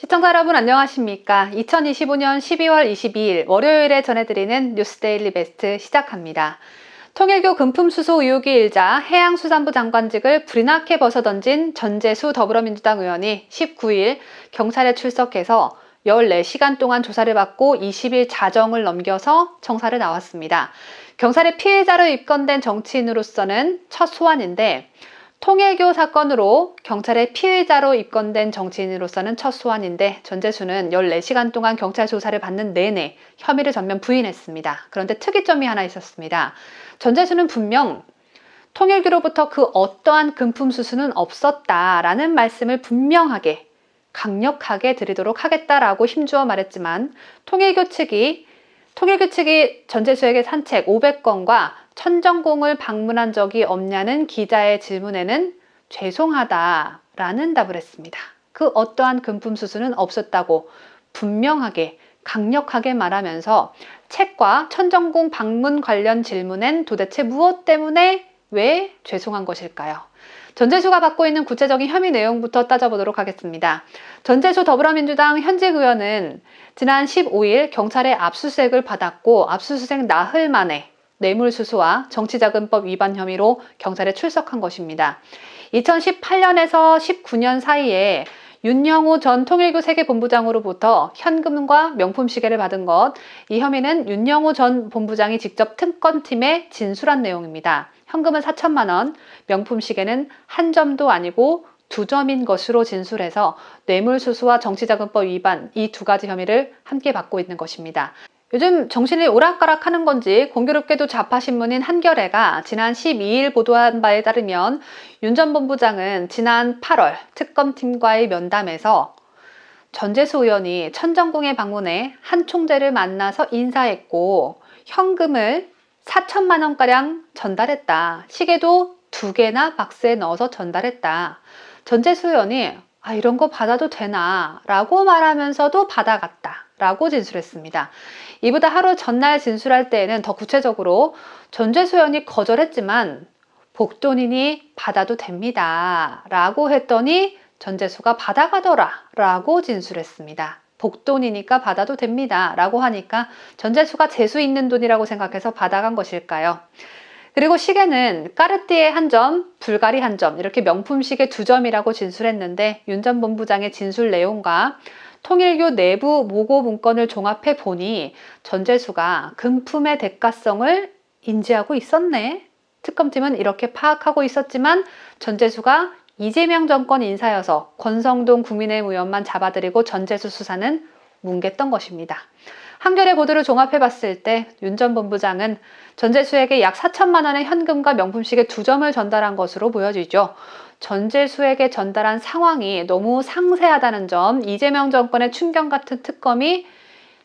시청자 여러분 안녕하십니까? 2025년 12월 22일 월요일에 전해드리는 뉴스데일리 베스트 시작합니다. 통일교 금품수수 의혹이 일자 해양수산부 장관직을 불이 나게 벗어던진 전재수 더불어민주당 의원이 19일 경찰에 출석해서 14시간 동안 조사를 받고 20일 자정을 넘겨서 청사를 나왔습니다. 경찰의 피해자로 입건된 정치인으로서는 첫 소환인데 통일교 사건으로 경찰의 피해자로 입건된 정치인으로서는 첫 소환인데 전재수는 14시간 동안 경찰 조사를 받는 내내 혐의를 전면 부인했습니다. 그런데 특이점이 하나 있었습니다. 전재수는 분명 통일교로부터 그 어떠한 금품 수수는 없었다라는 말씀을 분명하게 강력하게 드리도록 하겠다라고 힘주어 말했지만 통일교 측이 전재수에게 산책 500건과 천정궁을 방문한 적이 없냐는 기자의 질문에는 죄송하다라는 답을 했습니다. 그 어떠한 금품 수수는 없었다고 분명하게 강력하게 말하면서 책과 천정궁 방문 관련 질문엔 도대체 무엇 때문에 왜 죄송한 것일까요? 전재수가 받고 있는 구체적인 혐의 내용부터 따져보도록 하겠습니다. 전재수 더불어민주당 현직 의원은 지난 15일 경찰의 압수수색을 받았고 압수수색 나흘 만에 뇌물수수와 정치자금법 위반 혐의로 경찰에 출석한 것입니다. 2018년에서 19년 사이에 윤영호 전 통일교 세계본부장으로부터 현금과 명품시계를 받은 것, 이 혐의는 윤영호 전 본부장이 직접 특검팀에 진술한 내용입니다. 현금은 4천만 원, 명품시계는 한 점도 아니고 2점인 것으로 진술해서 뇌물수수와 정치자금법 위반 이 두 가지 혐의를 함께 받고 있는 것입니다. 요즘 정신이 오락가락하는 건지 공교롭게도 좌파신문인 한겨레가 지난 12일 보도한 바에 따르면 윤 전 본부장은 지난 8월 특검팀과의 면담에서 전재수 의원이 천정궁에 방문해 한 총재를 만나서 인사했고 현금을 4천만 원가량 전달했다. 시계도 2개나 박스에 넣어서 전달했다. 전재수 의원이 이런 거 받아도 되나? 라고 말하면서도 받아갔다. 라고 진술했습니다. 이보다 하루 전날 진술할 때에는 더 구체적으로 전재수 의원이 거절했지만 복돈이니 받아도 됩니다. 라고 했더니 전재수가 받아가더라. 라고 진술했습니다. 복돈이니까 받아도 됩니다. 라고 하니까 전재수가 재수 있는 돈이라고 생각해서 받아간 것일까요? 그리고 시계는 까르띠에 한 점, 불가리 한 점, 이렇게 명품 시계 2점이라고 진술했는데 윤 전 본부장의 진술 내용과 통일교 내부 모고 문건을 종합해 보니 전재수가 금품의 대가성을 인지하고 있었네. 특검팀은 이렇게 파악하고 있었지만 전재수가 이재명 정권 인사여서 권성동 국민의힘 의원만 잡아들이고 전재수 수사는 뭉갰던 것입니다. 한겨레 보도를 종합해 봤을 때 윤 전 본부장은 전재수에게 약 4천만 원의 현금과 명품시계 2점을 전달한 것으로 보여지죠. 전재수에게 전달한 상황이 너무 상세하다는 점, 이재명 정권의 충격 같은 특검이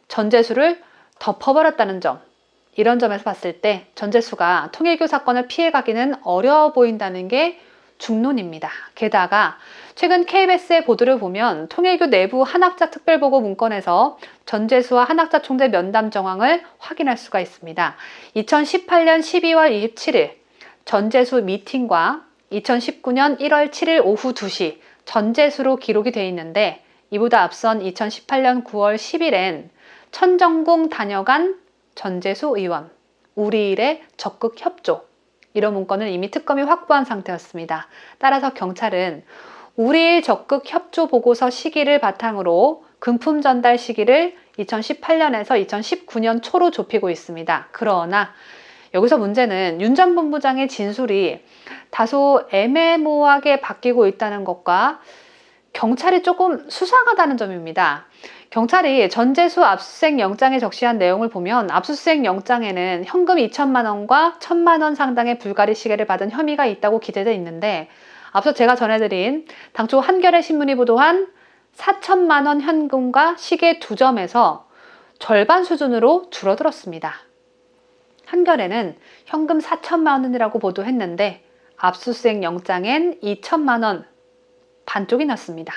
전재수를 덮어버렸다는 점, 이런 점에서 봤을 때 전재수가 통일교 사건을 피해가기는 어려워 보인다는 게 중론입니다. 게다가 최근 KBS의 보도를 보면 통일교 내부 한학자 특별보고 문건에서 전재수와 한학자 총재 면담 정황을 확인할 수가 있습니다. 2018년 12월 27일 전재수 미팅과 2019년 1월 7일 오후 2시 전재수로 기록이 되어 있는데 이보다 앞선 2018년 9월 10일엔 천정궁 다녀간 전재수 의원, 우리 일에 적극 협조, 이런 문건을 이미 특검이 확보한 상태였습니다. 따라서 경찰은 우리일 적극 협조 보고서 시기를 바탕으로 금품 전달 시기를 2018년에서 2019년 초로 좁히고 있습니다. 그러나 여기서 문제는 윤 전 본부장의 진술이 다소 애매모호하게 바뀌고 있다는 것과 경찰이 조금 수상하다는 점입니다. 경찰이 전재수 압수수색 영장에 적시한 내용을 보면 압수수색 영장에는 현금 2천만 원과 1,000만 원 상당의 불가리 시계를 받은 혐의가 있다고 기재되어 있는데 앞서 제가 전해드린 당초 한겨레 신문이 보도한 4천만 원 현금과 시계 2점에서 절반 수준으로 줄어들었습니다. 한겨레는 현금 4천만 원이라고 보도했는데 압수수색 영장엔 2천만 원, 반쪽이 났습니다.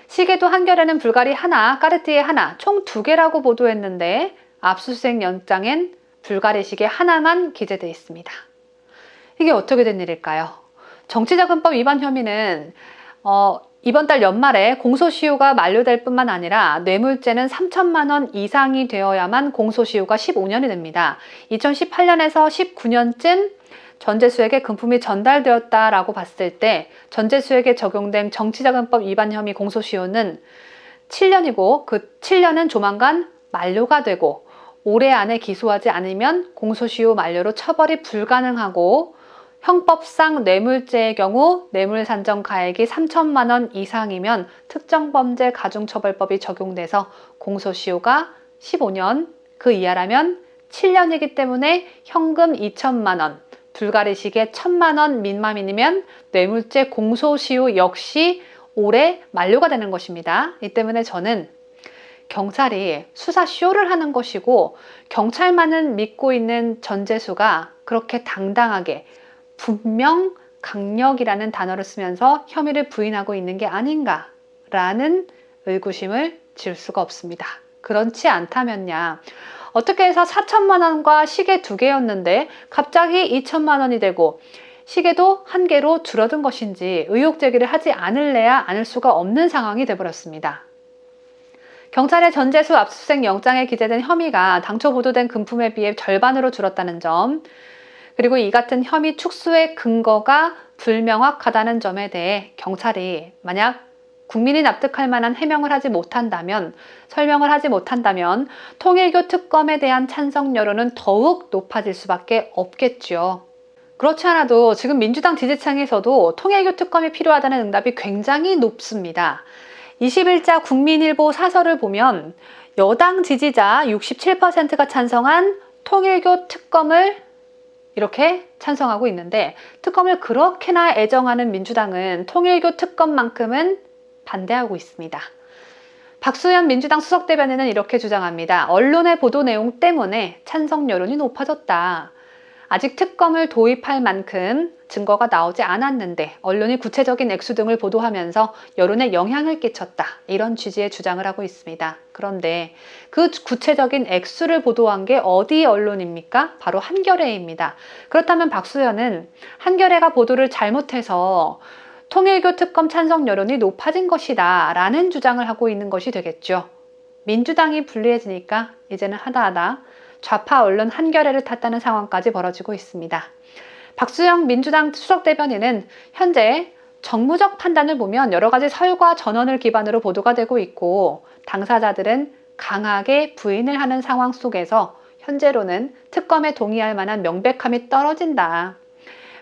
시계도 한겨레는 불가리 하나, 까르띠에 하나, 총 2개라고 보도했는데 압수수색 영장엔 불가리 시계 하나만 기재되어 있습니다. 이게 어떻게 된 일일까요? 정치자금법 위반 혐의는 이번 달 연말에 공소시효가 만료될 뿐만 아니라 뇌물죄는 3천만 원 이상이 되어야만 공소시효가 15년이 됩니다. 2018년에서 19년쯤 전재수에게 금품이 전달되었다라고 봤을 때 전재수에게 적용된 정치자금법 위반 혐의 공소시효는 7년이고 그 7년은 조만간 만료가 되고 올해 안에 기소하지 않으면 공소시효 만료로 처벌이 불가능하고 형법상 뇌물죄의 경우 뇌물산정 가액이 3천만 원 이상이면 특정범죄 가중처벌법이 적용돼서 공소시효가 15년, 그 이하라면 7년이기 때문에 현금 2천만 원, 불가리식의 1,000만 원 미만이면 뇌물죄 공소시효 역시 올해 만료가 되는 것입니다. 이 때문에 저는 경찰이 수사쇼를 하는 것이고 경찰만은 믿고 있는 전재수가 그렇게 당당하게 분명 강력이라는 단어를 쓰면서 혐의를 부인하고 있는 게 아닌가라는 의구심을 지울 수가 없습니다. 그렇지 않다면야 어떻게 해서 4천만 원과 시계 2개였는데 갑자기 2천만 원이 되고 시계도 1개로 줄어든 것인지 의혹 제기를 하지 않을래야 않을 수가 없는 상황이 되어버렸습니다. 경찰의 전재수 압수수색 영장에 기재된 혐의가 당초 보도된 금품에 비해 절반으로 줄었다는 점, 그리고 이 같은 혐의 축소의 근거가 불명확하다는 점에 대해 경찰이 만약 국민이 납득할 만한 해명을 하지 못한다면, 설명을 하지 못한다면 통일교 특검에 대한 찬성 여론은 더욱 높아질 수밖에 없겠죠. 그렇지 않아도 지금 민주당 지지층에서도 통일교 특검이 필요하다는 응답이 굉장히 높습니다. 21자 국민일보 사설을 보면 여당 지지자 67%가 찬성한 통일교 특검을 이렇게 찬성하고 있는데, 특검을 그렇게나 애정하는 민주당은 통일교 특검만큼은 반대하고 있습니다. 박수현 민주당 수석대변인은 이렇게 주장합니다. 언론의 보도 내용 때문에 찬성 여론이 높아졌다. 아직 특검을 도입할 만큼 증거가 나오지 않았는데 언론이 구체적인 액수 등을 보도하면서 여론에 영향을 끼쳤다. 이런 취지의 주장을 하고 있습니다. 그런데 그 구체적인 액수를 보도한 게 어디 언론입니까? 바로 한겨레입니다. 그렇다면 박수현은 한겨레가 보도를 잘못해서 통일교 특검 찬성 여론이 높아진 것이다 라는 주장을 하고 있는 것이 되겠죠. 민주당이 불리해지니까 이제는 하다하다 좌파 언론 한겨레를 탓하는 상황까지 벌어지고 있습니다. 박수영 민주당 수석대변인은 현재 정무적 판단을 보면 여러 가지 설과 전언을 기반으로 보도가 되고 있고 당사자들은 강하게 부인을 하는 상황 속에서 현재로는 특검에 동의할 만한 명백함이 떨어진다.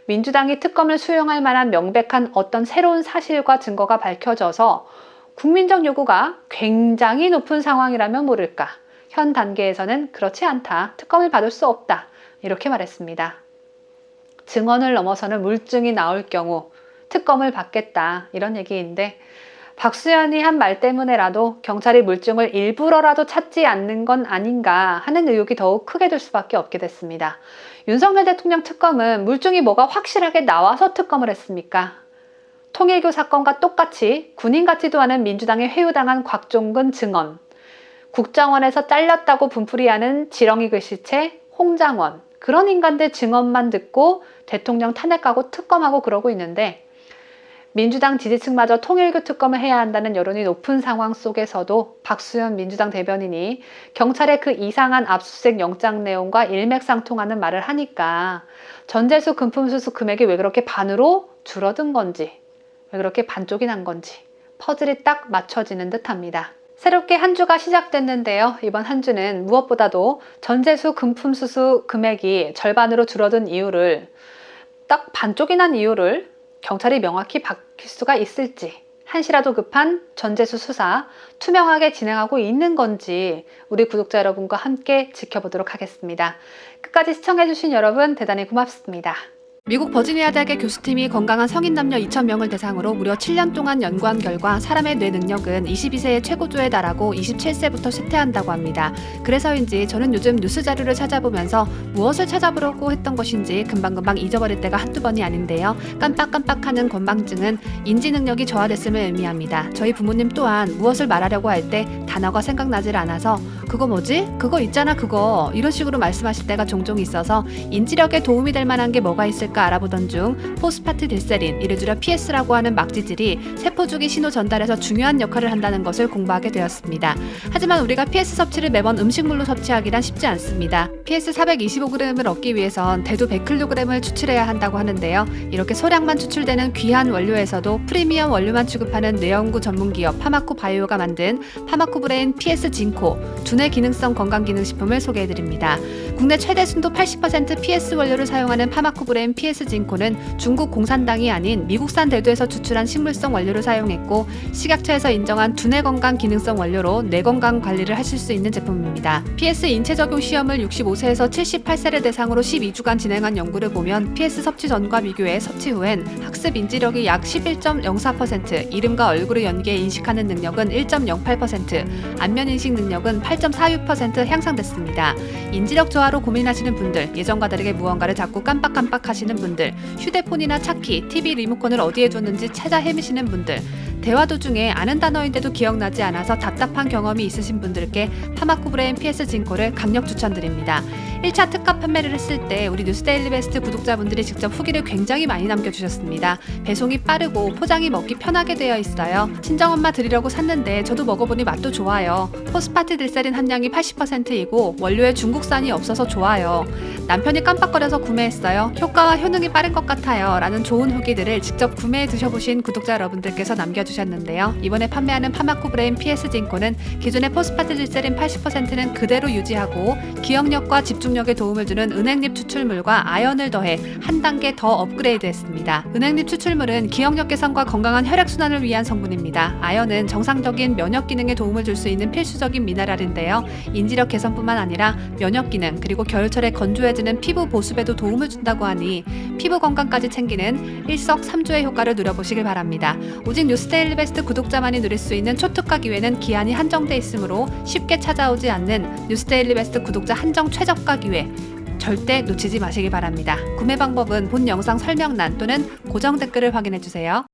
민주당이 특검을 수용할 만한 명백한 어떤 새로운 사실과 증거가 밝혀져서 국민적 요구가 굉장히 높은 상황이라면 모를까. 현 단계에서는 그렇지 않다. 특검을 받을 수 없다. 이렇게 말했습니다. 증언을 넘어서는 물증이 나올 경우 특검을 받겠다. 이런 얘기인데 박수현이 한 말 때문에라도 경찰이 물증을 일부러라도 찾지 않는 건 아닌가 하는 의혹이 더욱 크게 될 수밖에 없게 됐습니다. 윤석열 대통령 특검은 물증이 뭐가 확실하게 나와서 특검을 했습니까? 통일교 사건과 똑같이 군인 같지도 않은 민주당에 회유당한 곽종근 증언, 국정원에서 잘렸다고 분풀이하는 지렁이 글씨체 홍장원, 그런 인간들 증언만 듣고 대통령 탄핵하고 특검하고 그러고 있는데 민주당 지지층마저 통일교 특검을 해야 한다는 여론이 높은 상황 속에서도 박수현 민주당 대변인이 경찰의 그 이상한 압수수색 영장 내용과 일맥상통하는 말을 하니까 전재수 금품 수수 금액이 왜 그렇게 반으로 줄어든 건지, 왜 그렇게 반쪽이 난 건지 퍼즐이 딱 맞춰지는 듯합니다. 새롭게 한 주가 시작됐는데요. 이번 한 주는 무엇보다도 전재수 금품 수수 금액이 절반으로 줄어든 이유를, 딱 반쪽이 난 이유를 경찰이 명확히 밝힐 수가 있을지, 한시라도 급한 전재수 수사 투명하게 진행하고 있는 건지 우리 구독자 여러분과 함께 지켜보도록 하겠습니다. 끝까지 시청해주신 여러분 대단히 고맙습니다. 미국 버지니아 대학의 교수팀이 건강한 성인 남녀 2,000명을 대상으로 무려 7년 동안 연구한 결과 사람의 뇌 능력은 22세의 최고조에 달하고 27세부터 쇠퇴한다고 합니다. 그래서인지 저는 요즘 뉴스 자료를 찾아보면서 무엇을 찾아보려고 했던 것인지 금방금방 잊어버릴 때가 한두 번이 아닌데요. 깜빡깜빡하는 건망증은 인지 능력이 저하됐음을 의미합니다. 저희 부모님 또한 무엇을 말하려고 할 때 단어가 생각나질 않아서 그거 뭐지? 그거 있잖아 그거, 이런 식으로 말씀하실 때가 종종 있어서 인지력에 도움이 될 만한 게 뭐가 있을까 있을까 알아보던 중 포스파티딜세린, 이를 줄여 PS라고 하는 막지질이 세포주기 신호 전달에서 중요한 역할을 한다는 것을 공부하게 되었습니다. 하지만 우리가 PS 섭취를 매번 음식물로 섭취하기란 쉽지 않습니다. PS 425g을 얻기 위해선 대두 100kg을 추출해야 한다고 하는데요. 이렇게 소량만 추출되는 귀한 원료에서도 프리미엄 원료만 취급하는 뇌연구 전문기업 파마코 바이오가 만든 파마코브레인 PS 진코 두뇌 기능성 건강기능식품을 소개해드립니다. 국내 최대 순도 80% PS 원료를 사용하는 파마코브레인 PS 진코는 중국 공산당이 아닌 미국산 대두에서 추출한 식물성 원료를 사용했고, 식약처에서 인정한 두뇌 건강 기능성 원료로 뇌 건강 관리를 하실 수 있는 제품입니다. PS 인체 적용 시험을 65세에서 78세를 대상으로 12주간 진행한 연구를 보면 PS 섭취 전과 비교해 섭취 후엔 학습 인지력이 약 11.04%, 이름과 얼굴의 연기에 인식하는 능력은 1.08%, 안면 인식 능력은 8.46% 향상됐습니다. 인지력 저하로 고민하시는 분들, 예전과 다르게 무언가를 자꾸 깜빡깜빡 하시는 분들, 휴대폰이나 차키, TV 리모컨을 어디에 뒀는지 찾아 헤매시는 분들, 대화 도중에 아는 단어인데도 기억나지 않아서 답답한 경험이 있으신 분들께 파마코브레인 PS 진코를 강력 추천드립니다. 1차 특가 판매를 했을 때 우리 뉴스데일리 베스트 구독자분들이 직접 후기를 굉장히 많이 남겨주셨습니다. 배송이 빠르고 포장이 먹기 편하게 되어 있어요. 친정엄마 드리려고 샀는데 저도 먹어보니 맛도 좋아요. 포스파티딜세린 함량이 80%이고 원료에 중국산이 없어서 좋아요. 남편이 깜빡거려서 구매했어요. 효과와 효능이 빠른 것 같아요. 라는 좋은 후기들을 직접 구매해 드셔보신 구독자 여러분들께서 남겨주셨는데요. 이번에 판매하는 파마코브레인 PS 진코는 기존의 포스파티딜세린 80%는 그대로 유지하고 기억력과 집중력에 도움을 주는 은행잎 추출물과 아연을 더해 한 단계 더 업그레이드했습니다. 은행잎 추출물은 기억력 개선과 건강한 혈액순환을 위한 성분입니다. 아연은 정상적인 면역 기능에 도움을 줄 수 있는 필수적인 미네랄인데요. 인지력 개선뿐만 아니라 면역 기능, 그리고 겨울철에 건조해지는 피부 보습에도 도움을 준다고 하니 피부 건강까지 챙기는 일석삼조의 효과를 누려보시길 바랍니다. 오직 뉴스데일리 베스트 구독자만이 누릴 수 있는 초특가 기회는 기한이 한정돼 있으므로 쉽게 찾아오지 않는 뉴스데일리 베스트 구독자 한정 최저가 기회, 절대 놓치지 마시기 바랍니다. 구매 방법은 본 영상 설명란 또는 고정 댓글을 확인해주세요.